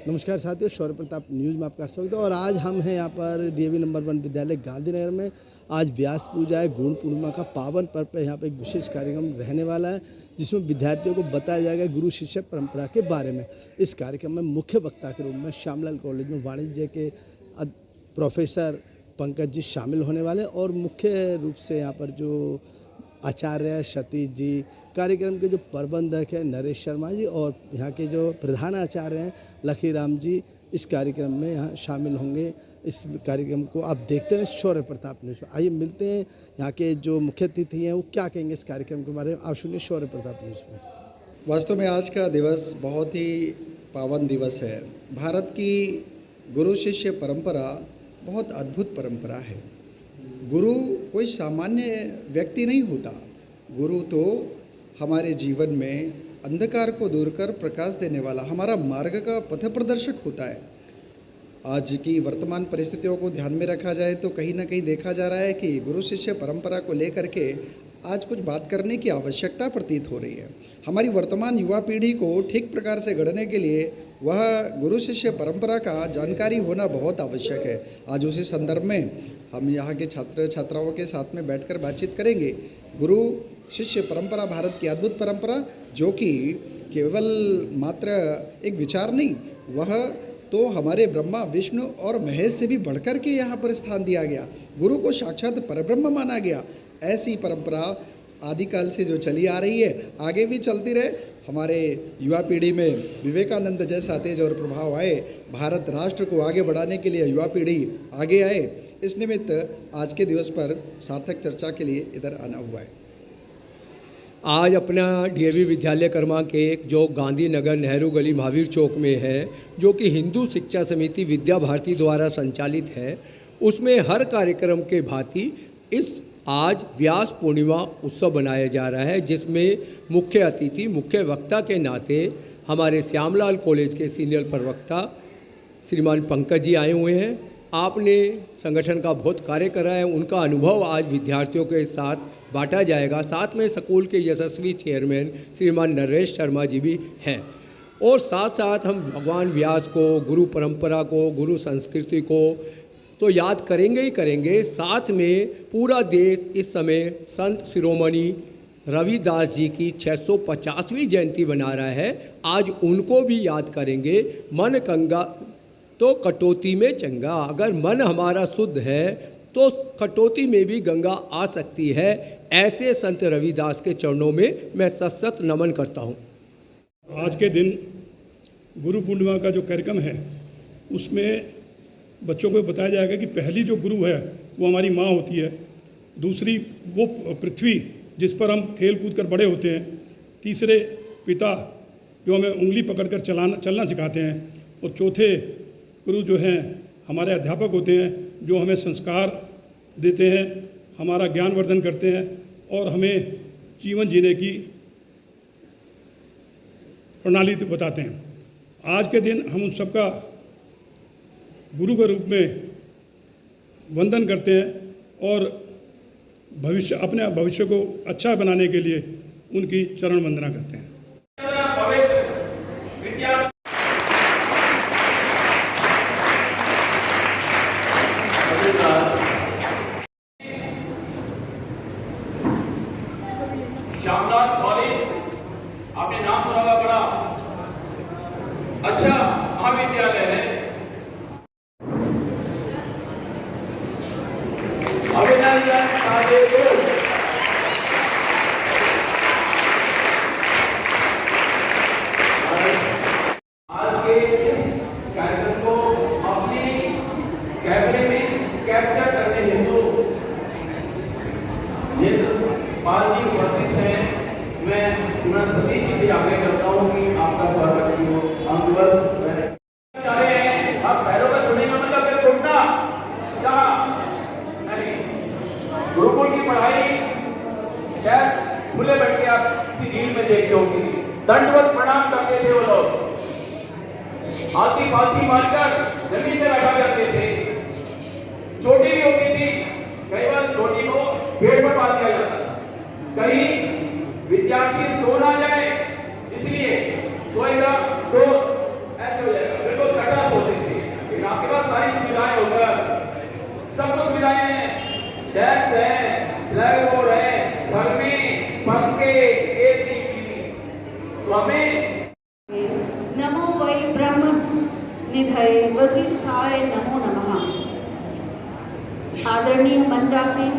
नमस्कार साथियों, शौर्य प्रताप न्यूज़ में आपका स्वागत है। और आज हम हैं यहाँ पर डीएवी नंबर 1 विद्यालय गांधीनगर में। आज व्यास पूजा है, गुरु पूर्णिमा का पावन पर्व है। यहाँ पर एक विशेष कार्यक्रम रहने वाला है जिसमें विद्यार्थियों को बताया जाएगा गुरु शिष्य परंपरा के बारे में। इस कार्यक्रम में मुख्य वक्ता के रूप में श्यामलाल कॉलेज में वाणिज्य के प्रोफेसर पंकज जी शामिल होने वाले और मुख्य रूप से यहाँ पर जो आचार्य सतीश जी, कार्यक्रम के जो प्रबंधक हैं नरेश शर्मा जी और यहाँ के जो प्रधान आचार्य हैं लखीराम जी इस कार्यक्रम में यहाँ शामिल होंगे। इस कार्यक्रम को आप देखते हैं शौर्य प्रताप न्यूज़ में। आइए मिलते हैं यहाँ के जो मुख्य अतिथि हैं वो क्या कहेंगे इस कार्यक्रम के बारे में। आप सुनिए शौर्य प्रताप न्यूज़ में। वास्तव में आज का दिवस बहुत ही पावन दिवस है। भारत की गुरु शिष्य परंपरा बहुत अद्भुत परंपरा है। गुरु कोई सामान्य व्यक्ति नहीं होता। गुरु तो हमारे जीवन में अंधकार को दूर कर प्रकाश देने वाला, हमारा मार्ग का पथ प्रदर्शक होता है। आज की वर्तमान परिस्थितियों को ध्यान में रखा जाए तो कहीं ना कहीं देखा जा रहा है कि गुरु शिष्य परंपरा को लेकर के आज कुछ बात करने की आवश्यकता प्रतीत हो रही है। हमारी वर्तमान युवा पीढ़ी को ठीक प्रकार से गढ़ने के लिए वह गुरु शिष्य परंपरा का जानकारी होना बहुत आवश्यक है। आज उसी संदर्भ में हम यहाँ के छात्र छात्राओं के साथ में बैठकर बातचीत करेंगे। गुरु शिष्य परंपरा भारत की अद्भुत परंपरा, जो कि केवल मात्र एक विचार नहीं, वह तो हमारे ब्रह्मा विष्णु और महेश से भी बढ़कर के यहाँ पर स्थान दिया गया। गुरु को साक्षात परब्रह्म माना गया। ऐसी परंपरा आदिकाल से जो चली आ रही है आगे भी चलती रहे। हमारे युवा पीढ़ी में विवेकानंद जैसा तेज और प्रभाव आए, भारत राष्ट्र को आगे बढ़ाने के लिए युवा पीढ़ी आगे आए। इस निमित्त आज के दिवस पर सार्थक चर्चा के लिए इधर आना हुआ है। आज अपना डीएवी विद्यालय क्रमांक 1 जो गांधीनगर नेहरू गली महावीर चौक में है, जो कि हिंदू शिक्षा समिति विद्या भारती द्वारा संचालित है, उसमें हर कार्यक्रम के भांति इस आज व्यास पूर्णिमा उत्सव मनाया जा रहा है, जिसमें मुख्य अतिथि मुख्य वक्ता के नाते हमारे श्यामलाल कॉलेज के सीनियर प्रवक्ता श्रीमान पंकज जी आए हुए हैं। आपने संगठन का बहुत कार्य करा है, उनका अनुभव आज विद्यार्थियों के साथ बांटा जाएगा। साथ में स्कूल के यशस्वी चेयरमैन श्रीमान नरेश शर्मा जी भी हैं। और साथ साथ हम भगवान व्यास को, गुरु परंपरा को, गुरु संस्कृति को तो याद करेंगे ही करेंगे। साथ में पूरा देश इस समय संत शिरोमणि रविदास जी की 650वीं जयंती मना रहा है। आज उनको भी याद करेंगे। मन गंगा तो कटौती में चंगा। अगर मन हमारा शुद्ध है तो कटौती में भी गंगा आ सकती है। ऐसे संत रविदास के चरणों में मैं सत नमन करता हूँ। आज के दिन गुरु पूर्णिमा का जो कार्यक्रम है उसमें बच्चों को बताया जाएगा कि पहली जो गुरु है वो हमारी माँ होती है, दूसरी वो पृथ्वी जिस पर हम खेल कूद कर बड़े होते हैं, तीसरे पिता जो हमें उंगली पकड़कर चलना सिखाते हैं, और चौथे गुरु जो हैं हमारे अध्यापक होते हैं जो हमें संस्कार देते हैं, हमारा ज्ञान वर्धन करते हैं और हमें जीवन जीने की प्रणाली बताते हैं। आज के दिन हम उन सबका गुरु के रूप में वंदन करते हैं और अपने भविष्य को अच्छा बनाने के लिए उनकी चरण वंदना करते हैं। श्यामलाल कॉलेज आपने नाम सुना होगा, बड़ा अच्छा महाविद्यालय है। अभिनंदन आज के कार्यक्रम को अपनी कैमरे में कैप्चर करने हेतु पाल जी उपस्थित हैं। मैं श्रीमान सतीश जी से आग्रह करता हूँ कि आपका स्वागत हो। हम जा रहे हैं, आप पैरों का सुनेंगे मतलब फिर घूमना क्या नहीं। गुरुकुल की पढ़ाई शायद खुले बैठ के आप किसी रील में देखते होंगे, दंडवत प्रणाम करते थे वो लोग, हाथी पाथी मारकर जमीन पे बैठा करते थे। चोटी भी होती थी, कई बार चोटी को पेड़ पर बांध दिया जाता था, कहीं विद्यार्थी सो ना जाए इसलिए सोएगा तो ऐसे हो जाएगा। बिल्कुल आपके पास सारी सुविधाएं होकर सब कुछ सुविधाएं हैं, डेस्क है, ब्लैक बोर्ड है, घर में पंखे, एसी, टीवी, तो हमें नमो वै ब्रह्म निधये वसिष्ठाय नमो नमः। आदरणीय मंचासीन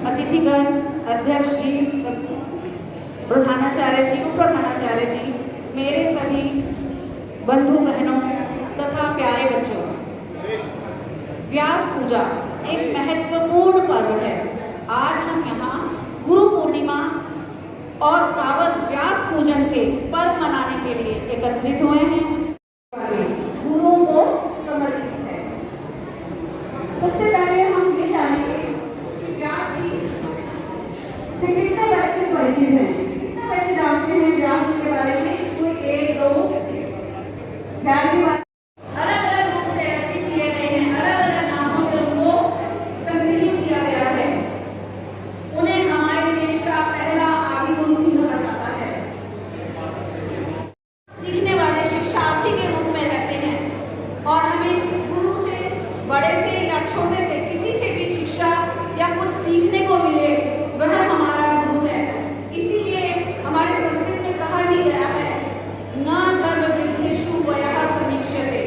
अतिथिगण, अध्यक्ष जी, प्रधानाचार्य जी, उप प्रधानाचार्य जी, मेरे सभी बंधु बहनों तथा प्यारे बच्चों, व्यास पूजा एक महत्वपूर्ण पर्व है। आज हम यहाँ गुरु पूर्णिमा और पावन व्यास पूजन के पर्व मनाने के लिए एकत्रित हुए हैं। गुरुओं को समर्पित है। सबसे पहले हम ये जानेंगे कि व्यास जी से कितने बच्चे परिचित हैं, कितने बच्चे जानते हैं व्यास जी के बारे में? कोई एक दो ध्यान की बात। अलग अलग रूप से रचित किए गए हैं, अलग अलग नामों से उनको संग्रहित किया गया है। उन्हें हमारे देश का पहला आदि गुरु भी कहा जाता है। सीखने वाले शिक्षार्थी के रूप में रहते हैं और हमें गुरु से, बड़े से या छोटे से, किसी से भी शिक्षा या कुछ सीखने को मिले, वह हमारा गुरु है। इसीलिए हमारे संस्कृत में कहा भी गया है, न धर्म वृद्धेषु वयः समीक्ष्यते।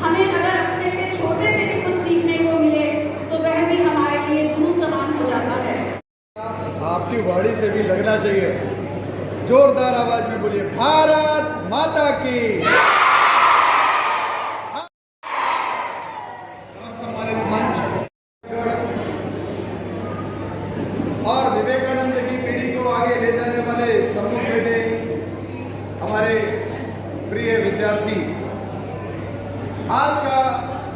हमें अगर अपने से छोटे से भी कुछ सीखने को मिले तो वह भी हमारे लिए गुरु समान हो जाता है। आपकी वाणी से भी लगना चाहिए। जोरदार आवाज में बोलिए, भारत माता की। सम्मानित मंच और विवेकानंद की पीढ़ी को आगे ले जाने वाले सम्मुख बेटे, हमारे प्रिय विद्यार्थी, आज का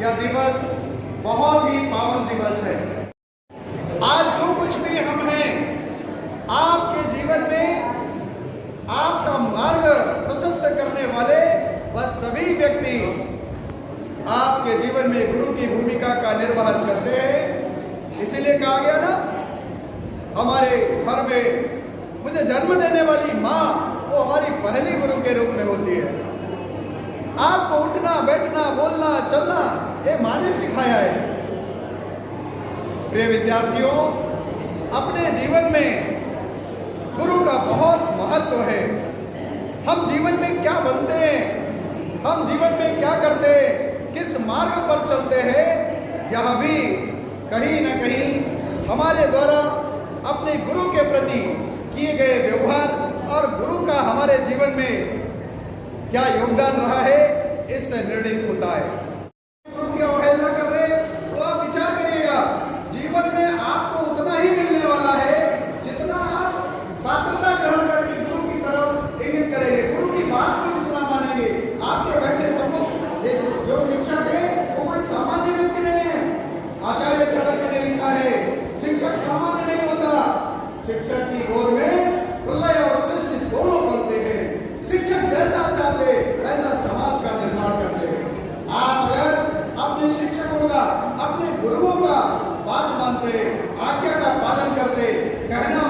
यह दिवस बहुत ही पावन दिवस है। आज जो कुछ भी हम हैं, आपके जीवन में आपका मार्ग प्रशस्त करने वाले वह सभी व्यक्ति आपके जीवन में गुरु की भूमिका का निर्वहन करते हैं। इसीलिए कहा गया ना, हमारे घर में मुझे जन्म देने वाली माँ वो हमारी पहली गुरु के रूप में होती है। आपको उठना, बैठना, बोलना, चलना ये माँ ने सिखाया है। प्रिय विद्यार्थियों, अपने जीवन में गुरु का बहुत महत्व है। हम जीवन में क्या बनते हैं, हम जीवन में क्या करते हैं, किस मार्ग पर चलते हैं, यह भी कहीं न कहीं हमारे द्वारा अपने गुरु के प्रति किए गए व्यवहार और गुरु का हमारे जीवन में क्या योगदान रहा है, इससे निर्णित होता है। गुरु की अवहेलना कर रहे तो आप विचार करिएगा, जीवन में आपको उतना ही मिलने वाला है जितना आप पात्रता ग्रहण करके गुरु की तरफ इंगित करेंगे, गुरु की बात को जितना मानेंगे। आपके बैठे सम्मुख जो शिक्षक है वो कोई सामान्य व्यक्ति नहीं है। आचार्य चाणक्य ने लिखा है, शिक्षक सामान्य नहीं होता, शिक्षक की गोद में प्रलय और सृष्टि दोनों पलते हैं। शिक्षक जैसा चाहते ऐसा समाज का निर्माण करते हैं। आप अगर अपने शिक्षकों का, अपने गुरुओं का बात मानते, आज्ञा का पालन करते, कहना